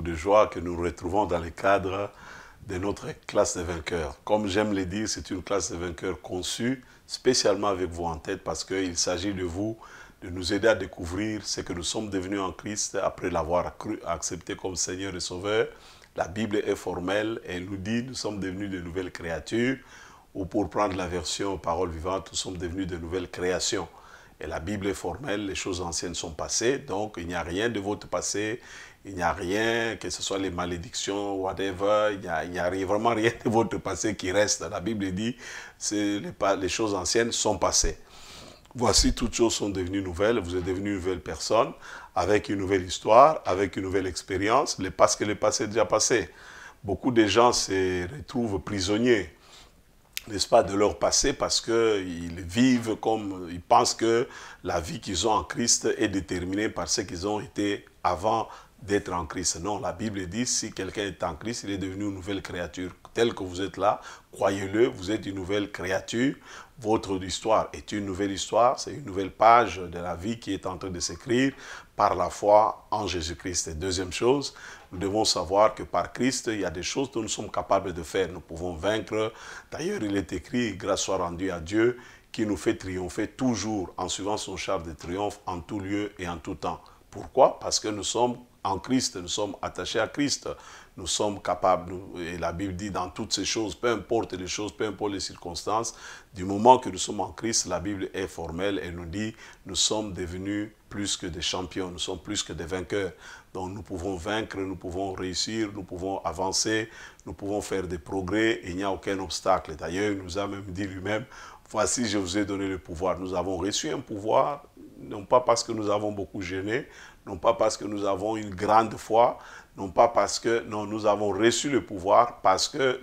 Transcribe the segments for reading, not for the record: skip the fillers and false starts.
de joie que nous nous retrouvons dans le cadre de notre classe des vainqueurs. Comme j'aime le dire, c'est une classe des vainqueurs conçue spécialement avec vous en tête parce qu'il s'agit de vous, de nous aider à découvrir ce que nous sommes devenus en Christ après l'avoir accepté comme Seigneur et Sauveur. La Bible est formelle et elle nous dit nous sommes devenus de nouvelles créatures, ou pour prendre la version parole vivante, nous sommes devenus de nouvelles créations. Et la Bible est formelle, les choses anciennes sont passées, donc il n'y a rien de votre passé, il n'y a rien, que ce soit les malédictions, whatever, il n'y a vraiment rien de votre passé qui reste. La Bible dit les choses anciennes sont passées. Voici, toutes choses sont devenues nouvelles, vous êtes devenu une nouvelle personne, avec une nouvelle histoire, avec une nouvelle expérience, parce que le passé est déjà passé. Beaucoup de gens se retrouvent prisonniers, n'est-ce pas, de leur passé parce qu'ils vivent comme, ils pensent que la vie qu'ils ont en Christ est déterminée par ce qu'ils ont été avant d'être en Christ. Non, la Bible dit, si quelqu'un est en Christ, il est devenu une nouvelle créature. Tel que vous êtes là, croyez-le, vous êtes une nouvelle créature. Votre histoire est une nouvelle histoire, c'est une nouvelle page de la vie qui est en train de s'écrire par la foi en Jésus-Christ. Et deuxième chose, nous devons savoir que par Christ, il y a des choses que nous sommes capables de faire. Nous pouvons vaincre. D'ailleurs, il est écrit, grâce soit rendue à Dieu, qui nous fait triompher toujours en suivant son char de triomphe en tout lieu et en tout temps. Pourquoi? Parce que nous sommes en Christ, nous sommes attachés à Christ, nous sommes capables, et la Bible dit dans toutes ces choses, peu importe les choses, peu importe les circonstances, du moment que nous sommes en Christ, la Bible est formelle et nous dit, nous sommes devenus plus que des champions, nous sommes plus que des vainqueurs. Donc nous pouvons vaincre, nous pouvons réussir, nous pouvons avancer, nous pouvons faire des progrès, et il n'y a aucun obstacle. D'ailleurs, il nous a même dit lui-même, voici, je vous ai donné le pouvoir. Nous avons reçu un pouvoir, non pas parce que nous avons beaucoup gêné, non pas parce que nous avons une grande foi, non pas parce que non, nous avons reçu le pouvoir, parce que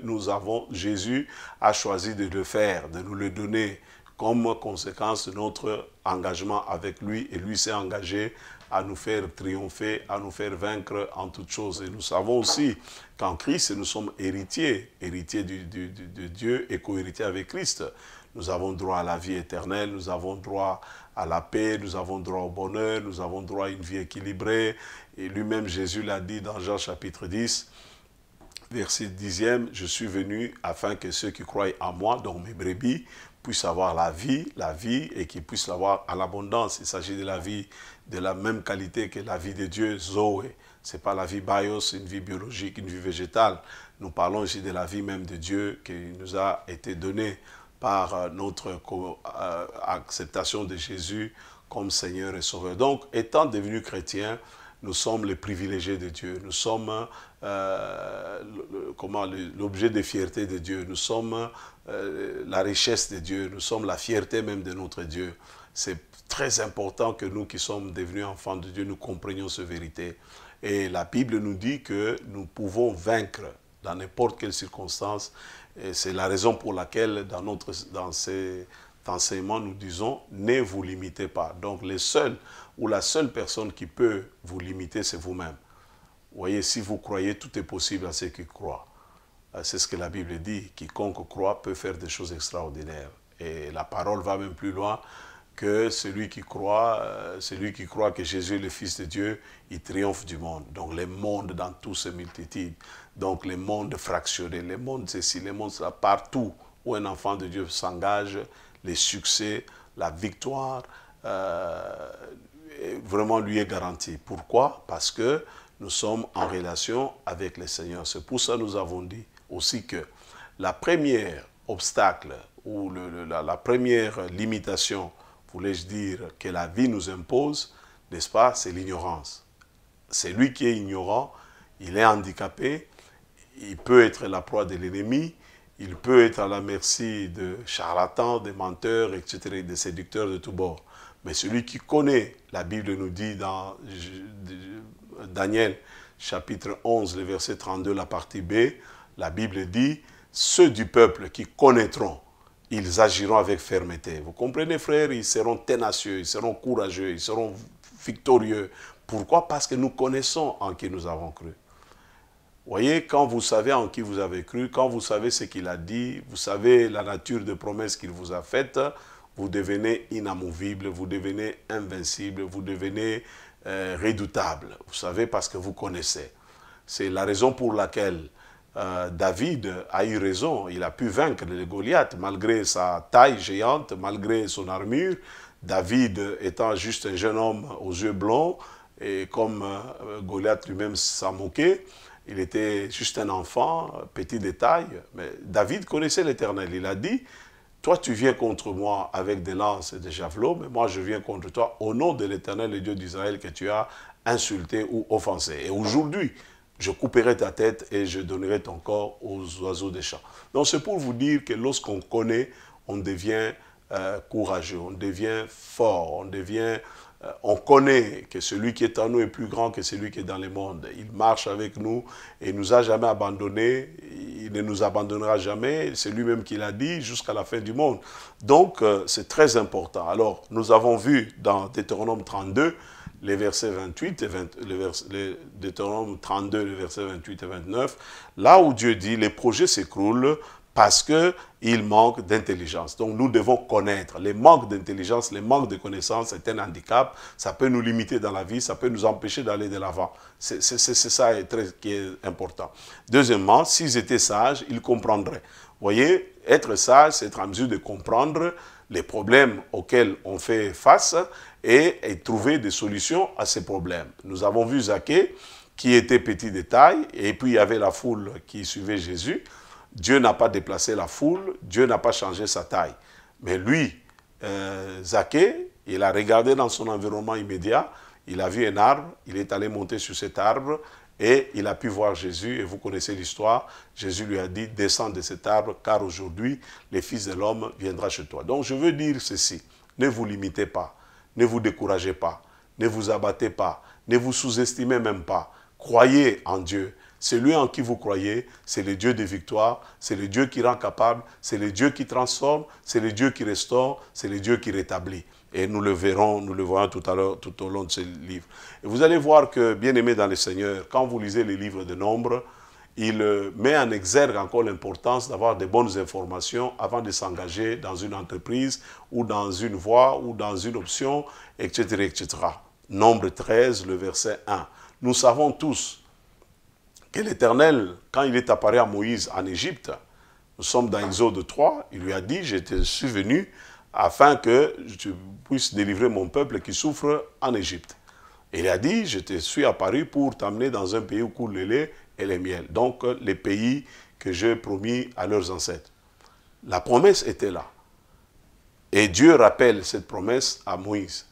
Jésus a choisi de le faire, de nous le donner comme conséquence de notre engagement avec lui, et lui s'est engagé à nous faire triompher, à nous faire vaincre en toutes choses. Et nous savons aussi qu'en Christ, nous sommes héritiers, héritiers de Dieu et co-héritiers avec Christ. Nous avons droit à la vie éternelle, nous avons droit à la paix, nous avons droit au bonheur, nous avons droit à une vie équilibrée. Et lui-même, Jésus l'a dit dans Jean chapitre 10, verset 10e, « Je suis venu afin que ceux qui croient en moi, donc mes brebis, puissent avoir la vie, et qu'ils puissent l'avoir à l'abondance. » Il s'agit de la vie de la même qualité que la vie de Dieu, Zoé. Ce n'est pas la vie bios, une vie biologique, une vie végétale. Nous parlons ici de la vie même de Dieu qui nous a été donnée par notre acceptation de Jésus comme Seigneur et Sauveur. Donc, étant devenus chrétiens, nous sommes les privilégiés de Dieu. Nous sommes l'objet de fierté de Dieu. Nous sommes la richesse de Dieu. Nous sommes la fierté même de notre Dieu. C'est très important que nous qui sommes devenus enfants de Dieu, nous comprenions cette vérité. Et la Bible nous dit que nous pouvons vaincre dans n'importe quelle circonstance. Et c'est la raison pour laquelle dans cet enseignement, nous disons « ne vous limitez pas ». Donc la seule personne qui peut vous limiter, c'est vous-même. Vous voyez, si vous croyez, tout est possible à ceux qui croient. C'est ce que la Bible dit. Quiconque croit peut faire des choses extraordinaires. Et la parole va même plus loin que celui qui croit que Jésus est le Fils de Dieu, il triomphe du monde. Donc les mondes dans toutes ces multitudes. Donc les mondes fractionnés, les mondes ceci, les mondes cela, partout où un enfant de Dieu s'engage, les succès, la victoire, vraiment lui est garantie. Pourquoi? Parce que nous sommes en relation avec le Seigneur. C'est pour ça que nous avons dit aussi que la première obstacle ou la première limitation, voulais-je dire, que la vie nous impose, n'est-ce pas, c'est l'ignorance. C'est lui qui est ignorant, il est handicapé, il peut être la proie de l'ennemi, il peut être à la merci de charlatans, de menteurs, etc., de séducteurs de tous bords. Mais celui qui connaît, la Bible nous dit dans Daniel, chapitre 11, le verset 32, la partie B, la Bible dit, ceux du peuple qui connaîtront, ils agiront avec fermeté. Vous comprenez, frères, ils seront ténacieux, ils seront courageux, ils seront victorieux. Pourquoi? Parce que nous connaissons en qui nous avons cru. Vous voyez, quand vous savez en qui vous avez cru, quand vous savez ce qu'il a dit, vous savez la nature de promesse qu'il vous a faite, vous devenez inamovible, vous devenez invincible, vous devenez redoutable. Vous savez parce que vous connaissez. C'est la raison pour laquelle David a eu raison. Il a pu vaincre les Goliath malgré sa taille géante, malgré son armure. David étant juste un jeune homme aux yeux blonds, et comme Goliath lui-même s'en moquait, il était juste un enfant, petit de taille. Mais David connaissait l'Éternel. Il a dit, toi tu viens contre moi avec des lances et des javelots, mais moi je viens contre toi au nom de l'Éternel, le Dieu d'Israël, que tu as insulté ou offensé. Et aujourd'hui, je couperai ta tête et je donnerai ton corps aux oiseaux des champs. Donc c'est pour vous dire que lorsqu'on connaît, on devient courageux, on devient fort, on connaît que celui qui est en nous est plus grand que celui qui est dans le monde. Il marche avec nous et il ne nous a jamais abandonnés, il ne nous abandonnera jamais, c'est lui-même qui l'a dit, jusqu'à la fin du monde. Donc c'est très important. Alors nous avons vu dans Deutéronome 32, les versets 28 et Deutéronome 32, les versets 28 et 29, là où Dieu dit, les projets s'écroulent parce qu'il manque d'intelligence. Donc nous devons connaître. Les manques d'intelligence, les manques de connaissances, c'est un handicap. Ça peut nous limiter dans la vie, ça peut nous empêcher d'aller de l'avant. C'est ça qui est important. Deuxièmement, s'ils étaient sages, ils comprendraient. Vous voyez, être sage, c'est être en mesure de comprendre les problèmes auxquels on fait face et trouver des solutions à ces problèmes. Nous avons vu Zaché, qui était petit de taille, et puis il y avait la foule qui suivait Jésus. Dieu n'a pas déplacé la foule, Dieu n'a pas changé sa taille. Mais lui, Zaché, il a regardé dans son environnement immédiat, il a vu un arbre, il est allé monter sur cet arbre et il a pu voir Jésus. Et vous connaissez l'histoire, Jésus lui a dit, descends de cet arbre car aujourd'hui, le Fils de l'homme viendra chez toi. Donc je veux dire ceci, ne vous limitez pas, ne vous découragez pas, ne vous abattez pas, ne vous sous-estimez même pas. Croyez en Dieu. Celui en qui vous croyez, c'est le Dieu de victoire, c'est le Dieu qui rend capable, c'est le Dieu qui transforme, c'est le Dieu qui restaure, c'est le Dieu qui rétablit. Et nous le verrons, nous le voyons tout à l'heure, tout au long de ce livre. Et vous allez voir que, bien aimé dans le Seigneur, quand vous lisez les livres de Nombre, il met en exergue encore l'importance d'avoir de bonnes informations avant de s'engager dans une entreprise ou dans une voie ou dans une option, etc., etc. Nombre 13, le verset 1. Nous savons tous que l'Éternel, quand il est apparu à Moïse en Égypte, nous sommes dans Exode 3, il lui a dit, je suis venu afin que je puisse délivrer mon peuple qui souffre en Égypte. Et il a dit, je te suis apparu pour t'amener dans un pays où coule le lait et le miel. Donc, les pays que j'ai promis à leurs ancêtres. La promesse était là. Et Dieu rappelle cette promesse à Moïse.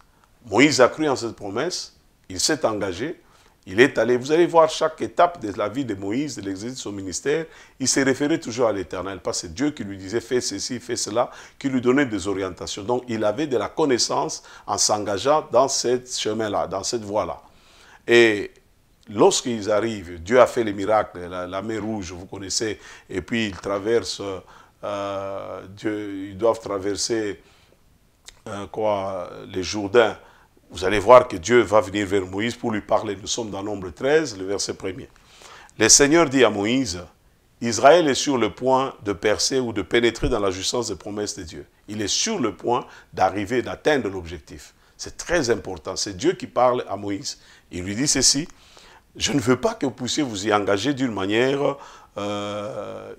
Moïse a cru en cette promesse, il s'est engagé, il est allé, vous allez voir chaque étape de la vie de Moïse, de l'exercice de son ministère, il s'est référé toujours à l'Éternel, parce que c'est Dieu qui lui disait fais ceci, fais cela, qui lui donnait des orientations. Donc il avait de la connaissance en s'engageant dans ce chemin-là, dans cette voie-là. Et lorsqu'ils arrivent, Dieu a fait les miracles, la mer Rouge, vous connaissez, et puis ils traversent, ils doivent traverser les Jourdains. Vous allez voir que Dieu va venir vers Moïse pour lui parler. Nous sommes dans Nombre 13, le verset 1er. Le Seigneur dit à Moïse, Israël est sur le point de percer ou de pénétrer dans la jouissance des promesses de Dieu. Il est sur le point d'arriver, d'atteindre l'objectif. C'est très important. C'est Dieu qui parle à Moïse. Il lui dit ceci, je ne veux pas que vous puissiez vous y engager d'une manière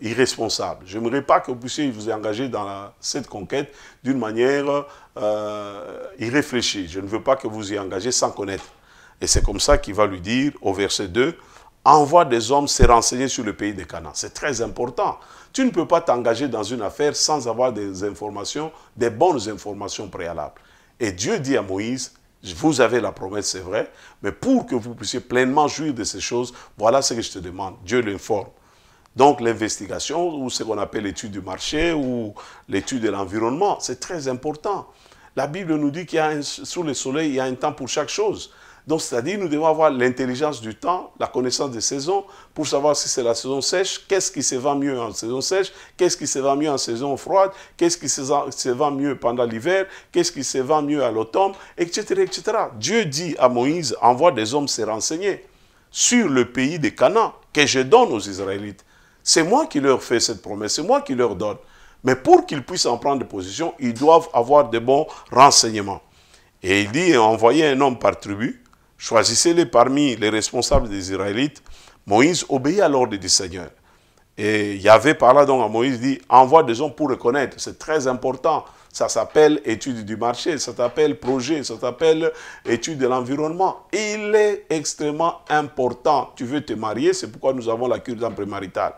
irresponsable. Je n'aimerais pas que vous puissiez vous y engager dans cette conquête d'une manière irréfléchie. Je ne veux pas que vous y engagez sans connaître. Et c'est comme ça qu'il va lui dire au verset 2, envoie des hommes se renseigner sur le pays de Canaan. C'est très important. Tu ne peux pas t'engager dans une affaire sans avoir des informations, des bonnes informations préalables. Et Dieu dit à Moïse, vous avez la promesse, c'est vrai, mais pour que vous puissiez pleinement jouir de ces choses, voilà ce que je te demande. Dieu l'informe. Donc l'investigation, ou ce qu'on appelle l'étude du marché, ou l'étude de l'environnement, c'est très important. La Bible nous dit qu'il y a sous le soleil, il y a un temps pour chaque chose. Donc c'est-à-dire nous devons avoir l'intelligence du temps, la connaissance des saisons, pour savoir si c'est la saison sèche, qu'est-ce qui se vend mieux en saison sèche, qu'est-ce qui se vend mieux en saison froide, qu'est-ce qui se vend mieux pendant l'hiver, qu'est-ce qui se vend mieux à l'automne, etc., etc. Dieu dit à Moïse, envoie des hommes se renseigner sur le pays de Canaan que je donne aux Israélites. C'est moi qui leur fais cette promesse, c'est moi qui leur donne. Mais pour qu'ils puissent en prendre position, ils doivent avoir de bons renseignements. Et il dit, envoyez un homme par tribu, choisissez-les parmi les responsables des Israélites, Moïse obéit à l'ordre du Seigneur. Et Yahvé parla donc à Moïse, dit, envoie des hommes pour reconnaître. C'est très important. Ça s'appelle étude du marché, ça s'appelle projet, ça s'appelle étude de l'environnement. Il est extrêmement important. Tu veux te marier, c'est pourquoi nous avons la cure prémaritale.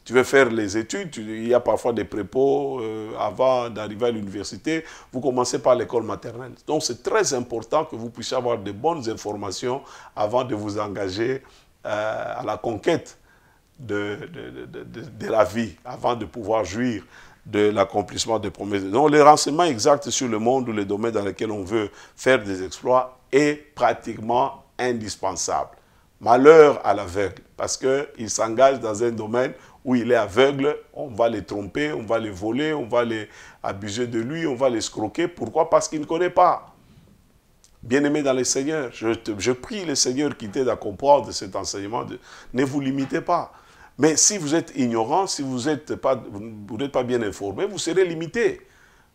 Tu veux faire les études, il y a parfois des prépos avant d'arriver à l'université. Vous commencez par l'école maternelle. Donc c'est très important que vous puissiez avoir de bonnes informations avant de vous engager à la conquête de la vie, avant de pouvoir jouir de l'accomplissement des promesses. Donc les renseignements exacts sur le monde ou les domaines dans lesquels on veut faire des exploits est pratiquement indispensable. Malheur à l'aveugle, parce qu'il s'engage dans un domaine où il est aveugle, on va les tromper, on va les voler, on va les abuser de lui, on va les escroquer. Pourquoi? Parce qu'il ne connaît pas. Bien-aimé dans le Seigneur, je prie le Seigneur qui t'aide à comprendre cet enseignement. Ne vous limitez pas. Mais si vous êtes ignorant, si vous n'êtes pas bien informé, vous serez limité.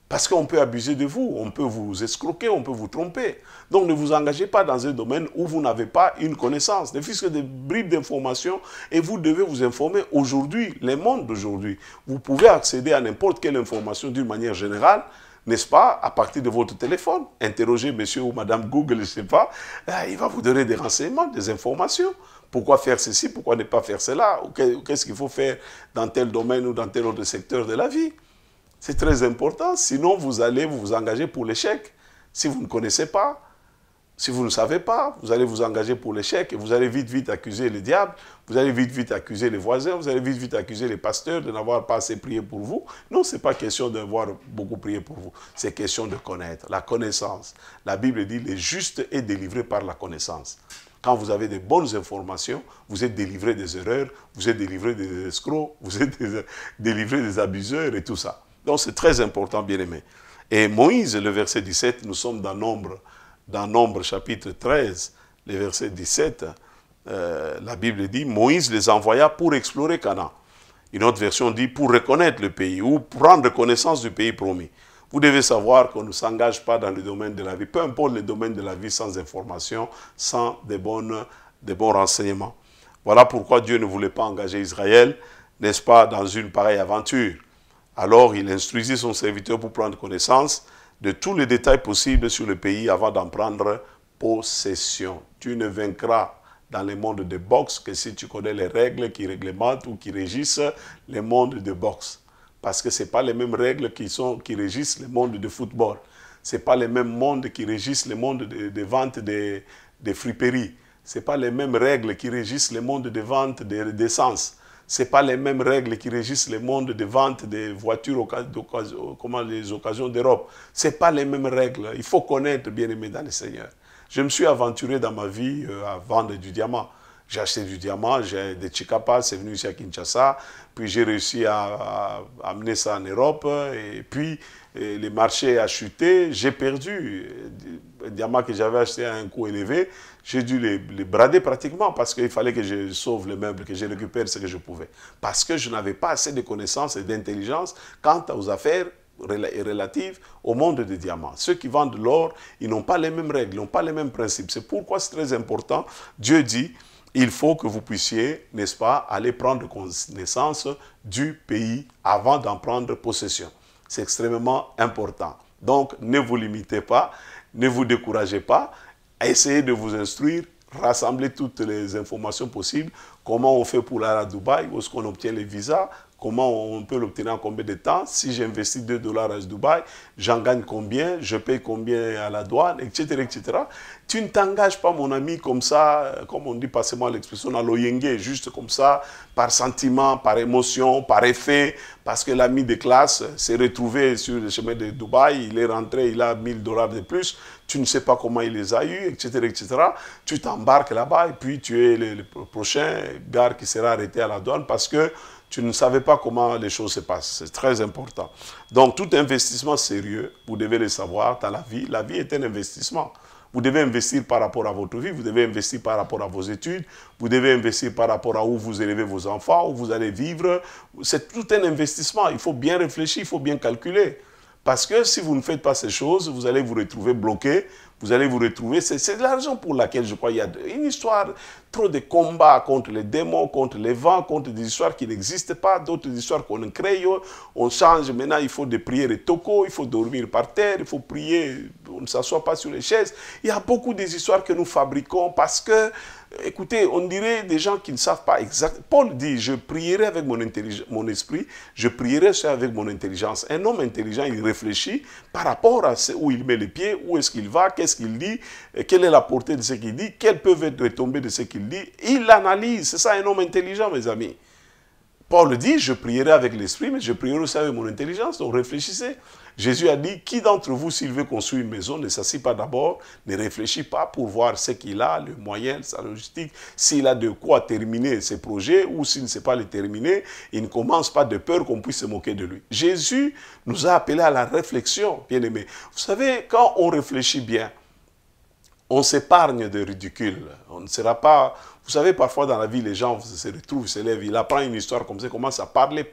Parce qu'on peut abuser de vous, on peut vous escroquer, on peut vous tromper. Donc ne vous engagez pas dans un domaine où vous n'avez pas une connaissance, ne fût-ce que des bribes d'informations, et vous devez vous informer aujourd'hui, le monde d'aujourd'hui. Vous pouvez accéder à n'importe quelle information d'une manière générale, n'est-ce pas, à partir de votre téléphone. Interrogez monsieur ou madame Google, je ne sais pas, il va vous donner des renseignements, des informations. Pourquoi faire ceci, pourquoi ne pas faire cela, ou qu'est-ce qu'il faut faire dans tel domaine ou dans tel autre secteur de la vie. C'est très important, sinon vous allez vous engager pour l'échec. Si vous ne connaissez pas, si vous ne savez pas, vous allez vous engager pour l'échec et vous allez vite accuser le diable, vous allez vite accuser les voisins, vous allez vite accuser les pasteurs de n'avoir pas assez prié pour vous. Non, ce n'est pas question d'avoir beaucoup prié pour vous, c'est question de connaître, la connaissance. La Bible dit, le juste est délivré par la connaissance. Quand vous avez de bonnes informations, vous êtes délivré des erreurs, vous êtes délivré des escrocs, vous êtes délivré des abuseurs et tout ça. Donc c'est très important, bien-aimé. Et Moïse, le verset 17, nous sommes dans Nombre chapitre 13, le verset 17, la Bible dit, Moïse les envoya pour explorer Canaan. Une autre version dit pour reconnaître le pays ou prendre connaissance du pays promis. Vous devez savoir qu'on ne s'engage pas dans le domaine de la vie, peu importe le domaine de la vie, sans information, sans des bons renseignements. Voilà pourquoi Dieu ne voulait pas engager Israël, n'est-ce pas, dans une pareille aventure. Alors il instruisit son serviteur pour prendre connaissance de tous les détails possibles sur le pays avant d'en prendre possession. Tu ne vaincras dans le monde de boxe que si tu connais les règles qui réglementent ou qui régissent le monde de boxe. Parce que ce n'est pas les mêmes règles qui régissent le monde de football. Ce n'est pas les mêmes mondes qui régissent le monde de vente de friperies. Ce n'est pas les mêmes règles qui régissent le monde de vente d'essence. Ce n'est pas les mêmes règles qui régissent le monde de vente des voitures, les occasions d'Europe. Ce n'est pas les mêmes règles. Il faut connaître, bien-aimé dans le Seigneur. Je me suis aventuré dans ma vie à vendre du diamant. J'ai acheté du diamant, j'ai des Chikapa, c'est venu ici à Kinshasa, puis j'ai réussi à amener ça en Europe, et puis le marché a chuté, j'ai perdu. Un diamant que j'avais acheté à un coût élevé, j'ai dû les brader pratiquement parce qu'il fallait que je sauve les meubles, que je récupère ce que je pouvais. Parce que je n'avais pas assez de connaissances et d'intelligence quant aux affaires relatives au monde des diamants. Ceux qui vendent l'or, ils n'ont pas les mêmes règles, ils n'ont pas les mêmes principes. C'est pourquoi c'est très important. Dieu dit, il faut que vous puissiez, n'est-ce pas, aller prendre connaissance du pays avant d'en prendre possession. C'est extrêmement important. Donc, ne vous limitez pas, ne vous découragez pas, essayez de vous instruire, rassembler toutes les informations possibles, comment on fait pour aller à Dubaï, où est-ce qu'on obtient les visas, comment on peut l'obtenir en combien de temps, si j'investis $2 à Dubaï, j'en gagne combien, je paye combien à la douane, etc. etc. Tu ne t'engages pas, mon ami, comme ça, comme on dit passez-moi l'expression, à l'oyenge, juste comme ça, par sentiment, par émotion, par effet, parce que l'ami de classe s'est retrouvé sur le chemin de Dubaï, il est rentré, il a $1000 de plus, tu ne sais pas comment il les a eus, etc. etc. Tu t'embarques là-bas et puis tu es le prochain gars qui sera arrêté à la douane parce que tu ne savais pas comment les choses se passent. C'est très important. Donc, tout investissement sérieux, vous devez le savoir dans la vie. La vie est un investissement. Vous devez investir par rapport à votre vie, vous devez investir par rapport à vos études, vous devez investir par rapport à où vous élevez vos enfants, où vous allez vivre. C'est tout un investissement. Il faut bien réfléchir, il faut bien calculer. Parce que si vous ne faites pas ces choses, vous allez vous retrouver bloqué, vous allez vous retrouver... C'est la raison pour laquelle je crois qu'il y a une histoire, trop de combats contre les démons, contre les vents, contre des histoires qui n'existent pas, d'autres histoires qu'on crée, on change, maintenant il faut des prières et toko, il faut dormir par terre, il faut prier, on ne s'assoit pas sur les chaises. Il y a beaucoup des histoires que nous fabriquons parce que, écoutez, on dirait des gens qui ne savent pas exactement. Paul dit, je prierai avec mon esprit, je prierai avec mon intelligence. Un homme intelligent, il réfléchit par rapport à où il met les pieds, où est-ce qu'il va, qu'est-ce qu'il dit, quelle est la portée de ce qu'il dit, quelles peuvent être les retombées de ce qu'il dit. Il analyse, c'est ça un homme intelligent, mes amis. Paul dit, je prierai avec l'esprit, mais je prierai aussi avec mon intelligence. Donc réfléchissez. Jésus a dit, qui d'entre vous, s'il veut construire une maison, ne s'assit pas d'abord, ne réfléchit pas pour voir ce qu'il a, le moyen, sa logistique, s'il a de quoi terminer ses projets ou s'il ne sait pas les terminer, il ne commence pas de peur qu'on puisse se moquer de lui. Jésus nous a appelés à la réflexion, bien aimés. Vous savez, quand on réfléchit bien, on s'épargne de ridicule. On ne sera pas... Vous savez, parfois dans la vie, les gens se retrouvent, se lèvent, il apprend une histoire comme ça, commence à parler.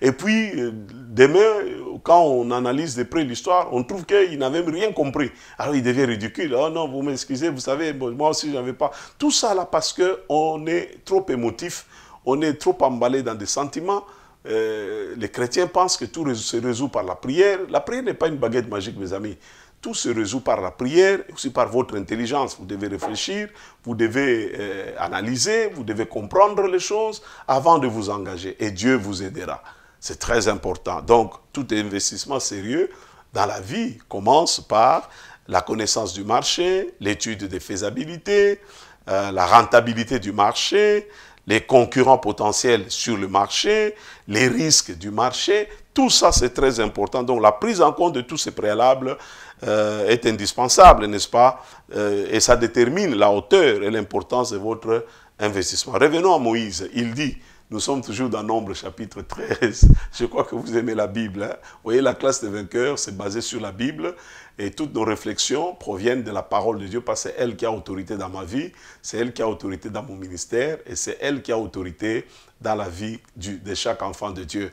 Et puis, demain, quand on analyse de près l'histoire, on trouve qu'il n'a même rien compris. Alors, il devient ridicule. Oh non, vous m'excusez, vous savez, moi aussi, je n'avais pas... Tout ça là, parce qu'on est trop émotif, on est trop emballé dans des sentiments. Les chrétiens pensent que tout se résout par la prière. La prière n'est pas une baguette magique, mes amis. Tout se résout par la prière, aussi par votre intelligence. Vous devez réfléchir, vous devez analyser, vous devez comprendre les choses avant de vous engager. Et Dieu vous aidera. C'est très important. Donc, tout investissement sérieux dans la vie commence par la connaissance du marché, l'étude des faisabilités, la rentabilité du marché, les concurrents potentiels sur le marché, les risques du marché. Tout ça, c'est très important. Donc, la prise en compte de tous ces préalables est indispensable, n'est-ce pas? Et ça détermine la hauteur et l'importance de votre investissement. Revenons à Moïse. Il dit, nous sommes toujours dans Nombre chapitre 13. Je crois que vous aimez la Bible. Hein? Vous voyez, la classe des vainqueurs, c'est basé sur la Bible. Et toutes nos réflexions proviennent de la parole de Dieu parce que c'est elle qui a autorité dans ma vie, c'est elle qui a autorité dans mon ministère et c'est elle qui a autorité dans la vie de chaque enfant de Dieu.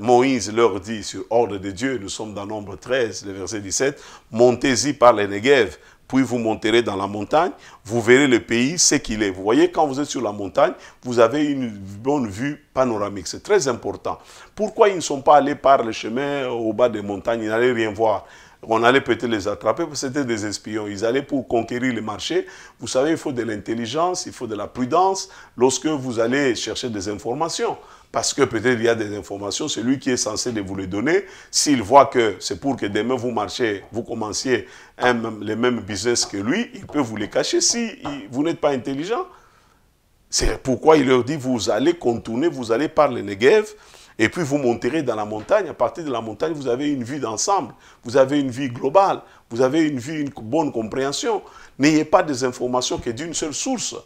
Moïse leur dit sur ordre de Dieu, nous sommes dans Nombre 13, le verset 17, « Montez-y par les Negev, puis vous monterez dans la montagne, vous verrez le pays, ce qu'il est. » Vous voyez, quand vous êtes sur la montagne, vous avez une bonne vue panoramique. C'est très important. Pourquoi ils ne sont pas allés par le chemin au bas des montagnes? Ils n'allaient rien voir. On allait peut-être les attraper, parce que c'était des espions. Ils allaient pour conquérir le marché. Vous savez, il faut de l'intelligence, il faut de la prudence lorsque vous allez chercher des informations. Parce que peut-être il y a des informations, c'est lui qui est censé de vous les donner. S'il voit que c'est pour que demain vous marchiez, vous commenciez les mêmes business que lui, il peut vous les cacher si vous n'êtes pas intelligent. C'est pourquoi il leur dit, vous allez contourner, vous allez par le Negev, et puis vous monterez dans la montagne. À partir de la montagne, vous avez une vue d'ensemble, vous avez une vue globale, vous avez une bonne compréhension. N'ayez pas des informations que d'une seule source.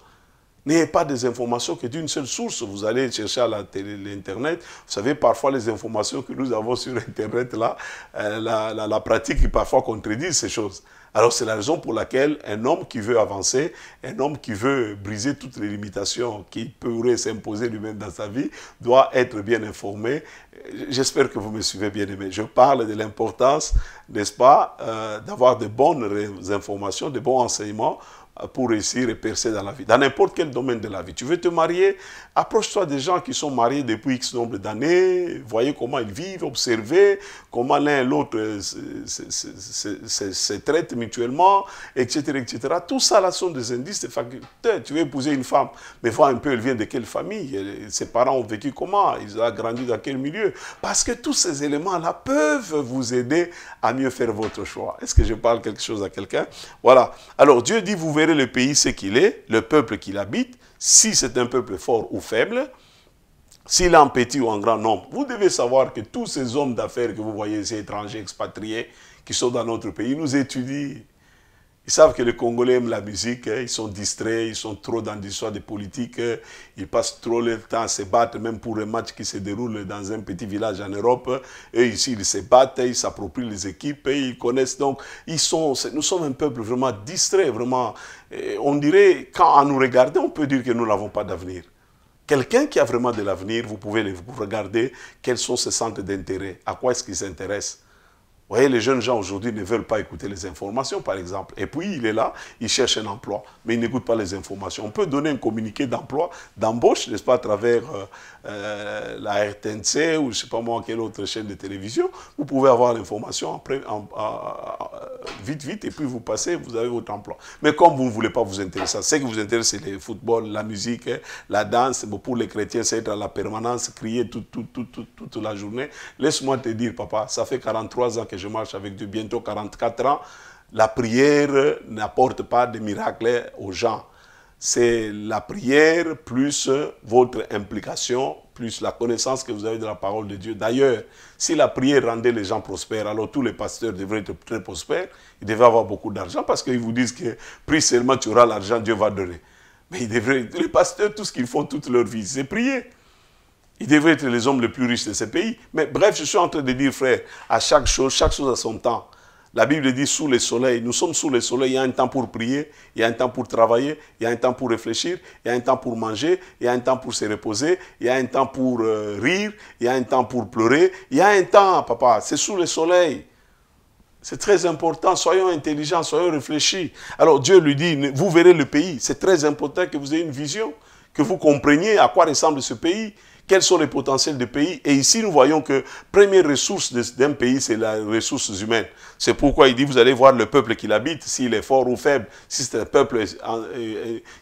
N'ayez pas des informations que d'une seule source. Vous allez chercher à l'Internet. Vous savez, parfois, les informations que nous avons sur Internet, là, la pratique parfois contredit ces choses. Alors, c'est la raison pour laquelle un homme qui veut avancer, un homme qui veut briser toutes les limitations qui pourraient s'imposer lui-même dans sa vie, doit être bien informé. J'espère que vous me suivez bien aimé. Je parle de l'importance, n'est-ce pas, d'avoir de bonnes informations, de bons enseignements, pour réussir et percer dans la vie, dans n'importe quel domaine de la vie. Tu veux te marier, approche-toi des gens qui sont mariés depuis X nombre d'années, voyez comment ils vivent, observez comment l'un et l'autre se traitent mutuellement, etc., etc. Tout ça là sont des indices, des facteurs. Tu veux épouser une femme, mais vois un peu, elle vient de quelle famille, ses parents ont vécu comment, ils ont grandi dans quel milieu. Parce que tous ces éléments-là peuvent vous aider à mieux faire votre choix. Est-ce que je parle quelque chose à quelqu'un? Voilà. Alors Dieu dit, vous verrez le pays ce qu'il est, le peuple qu'il habite, si c'est un peuple fort ou faible, s'il est en petit ou en grand nombre. Vous devez savoir que tous ces hommes d'affaires que vous voyez, ces étrangers expatriés qui sont dans notre pays, nous étudient. Ils savent que les Congolais aiment la musique, ils sont distraits, ils sont trop dans l'histoire des politiques, ils passent trop leur temps à se battre, même pour un match qui se déroule dans un petit village en Europe. Et ici, ils se battent, ils s'approprient les équipes, et ils connaissent donc. Nous sommes un peuple vraiment distrait, vraiment. On dirait, quand à nous regarder, on peut dire que nous n'avons pas d'avenir. Quelqu'un qui a vraiment de l'avenir, vous pouvez vous regarder quels sont ses centres d'intérêt, à quoi est-ce qu'il s'intéresse. Vous voyez, les jeunes gens aujourd'hui ne veulent pas écouter les informations, par exemple. Et puis, il est là, il cherche un emploi, mais il n'écoute pas les informations. On peut donner un communiqué d'emploi, d'embauche, n'est-ce pas, à travers la RTNC ou je ne sais pas moi, quelle autre chaîne de télévision. Vous pouvez avoir l'information vite, et puis vous passez, vous avez votre emploi. Mais comme vous ne voulez pas vous intéresser, ce qui vous intéresse, c'est le football, la musique, la danse. Bon, pour les chrétiens, c'est être à la permanence, crier toute la journée. Laisse-moi te dire, papa, ça fait 43 ans que je marche avec Dieu, bientôt 44 ans. La prière n'apporte pas de miracles aux gens. C'est la prière plus votre implication, plus la connaissance que vous avez de la parole de Dieu. D'ailleurs, si la prière rendait les gens prospères, alors tous les pasteurs devraient être très prospères. Ils devraient avoir beaucoup d'argent parce qu'ils vous disent que prie seulement, tu auras l'argent, Dieu va donner. Mais les pasteurs, tout ce qu'ils font toute leur vie, c'est prier. Ils devraient être les hommes les plus riches de ce pays. Mais bref, je suis en train de dire, frère, à chaque chose a son temps. La Bible dit sous le soleil. Nous sommes sous le soleil. Il y a un temps pour prier, il y a un temps pour travailler, il y a un temps pour réfléchir, il y a un temps pour manger, il y a un temps pour se reposer, il y a un temps pour rire, il y a un temps pour pleurer. Il y a un temps, papa, c'est sous le soleil. C'est très important. Soyons intelligents, soyons réfléchis. Alors Dieu lui dit, vous verrez le pays. C'est très important que vous ayez une vision, que vous compreniez à quoi ressemble ce pays. Quels sont les potentiels du pays? Et ici, nous voyons que la première ressource d'un pays, c'est les ressources humaines. C'est pourquoi il dit, vous allez voir le peuple qui l'habite, s'il est fort ou faible, si c'est un peuple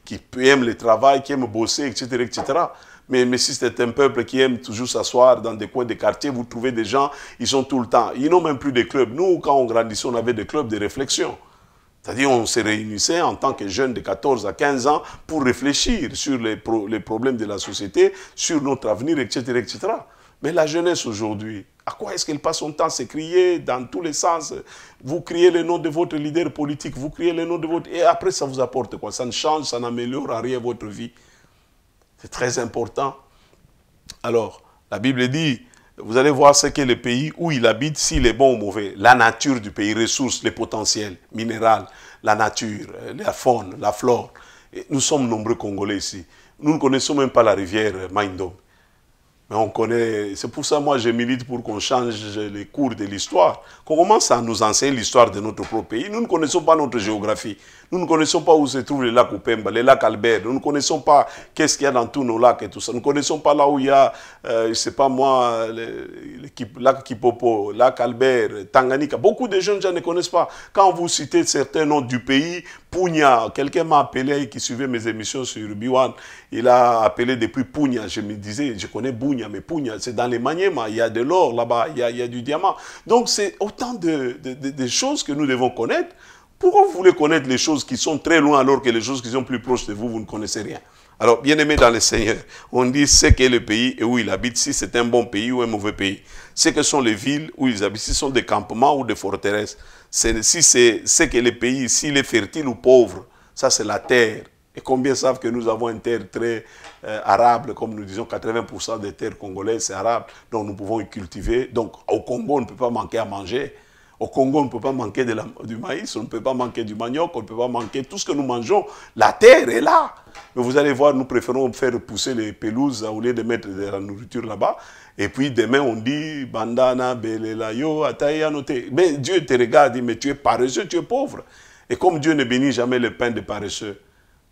qui aime le travail, qui aime bosser, etc., etc. Mais si c'est un peuple qui aime toujours s'asseoir dans des coins des quartiers, vous trouvez des gens, ils sont tout le temps. Ils n'ont même plus de clubs. Nous, quand on grandissait, on avait des clubs de réflexion. C'est-à-dire on se réunissait en tant que jeunes de 14 à 15 ans pour réfléchir sur les problèmes de la société, sur notre avenir, etc., etc. Mais la jeunesse aujourd'hui, à quoi est-ce qu'elle passe son temps? C'est crier dans tous les sens. Vous criez le nom de votre leader politique, vous criez le nom de votre... Et après, ça vous apporte quoi? Ça ne change, ça n'améliore à rien votre vie. C'est très important. Alors, la Bible dit... Vous allez voir ce qu'est le pays où il habite, s'il est bon ou mauvais. La nature du pays, ressources, les potentiels, minérales, la nature, la faune, la flore. Et nous sommes nombreux Congolais ici. Nous ne connaissons même pas la rivière Maïndom. Mais on connaît, c'est pour ça moi je milite pour qu'on change les cours de l'histoire, qu'on commence à nous enseigner l'histoire de notre propre pays. Nous ne connaissons pas notre géographie, nous ne connaissons pas où se trouve le lac Upemba, le lac Albert, nous ne connaissons pas qu'est-ce qu'il y a dans tous nos lacs et tout ça. Nous ne connaissons pas là où il y a, je ne sais pas moi, le lac Kipopo, lac Albert, Tanganyika. Beaucoup de jeunes gens ne connaissent pas. Quand vous citez certains noms du pays, Pugna, quelqu'un m'a appelé qui suivait mes émissions sur Biwan, il a appelé depuis Pugna, je me disais, je connais Pugna, mais Pugna, c'est dans les Maniema, il y a de l'or là-bas, il y a du diamant. Donc c'est autant de choses que nous devons connaître. Pourquoi vous voulez connaître les choses qui sont très loin alors que les choses qui sont plus proches de vous, vous ne connaissez rien? Alors, bien aimé dans le Seigneur, on dit ce qu'est le pays et où il habite, si c'est un bon pays ou un mauvais pays. Ce que sont les villes où ils habitent, si ce sont des campements ou des forteresses. Si c'est ce qu'est le pays, s'il est fertile ou pauvre, ça c'est la terre. Et combien savent que nous avons une terre très arable, comme nous disons, 80% des terres congolaises, c'est arabe, donc nous pouvons y cultiver. Donc au Congo, on ne peut pas manquer à manger. Au Congo, on ne peut pas manquer du maïs, on ne peut pas manquer du manioc, on ne peut pas manquer tout ce que nous mangeons. La terre est là. Mais vous allez voir, nous préférons faire pousser les pelouses au lieu de mettre de la nourriture là-bas. Et puis demain, on dit, bandana, belela, yo, ataya, note. Mais Dieu te regarde, dit, mais tu es paresseux, tu es pauvre. Et comme Dieu ne bénit jamais le pain des paresseux,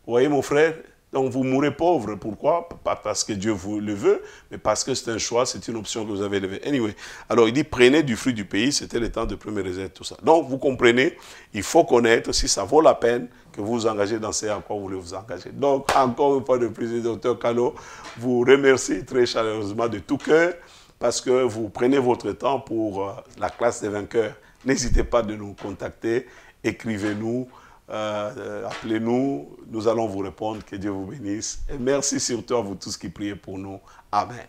vous voyez mon frère, donc vous mourrez pauvre. Pourquoi? Pas parce que Dieu vous le veut, mais parce que c'est un choix, c'est une option que vous avez levée. Anyway, alors il dit prenez du fruit du pays, c'était le temps de première réserve, tout ça. Donc vous comprenez, il faut connaître si ça vaut la peine que vous vous engagez dans ce à quoi vous voulez vous engager. Donc encore une fois de plus, Dr Kalo vous remercie très chaleureusement de tout cœur parce que vous prenez votre temps pour la classe des vainqueurs. N'hésitez pas de nous contacter, écrivez-nous. Appelez-nous, nous allons vous répondre, que Dieu vous bénisse. Et merci surtout à vous tous qui priez pour nous. Amen.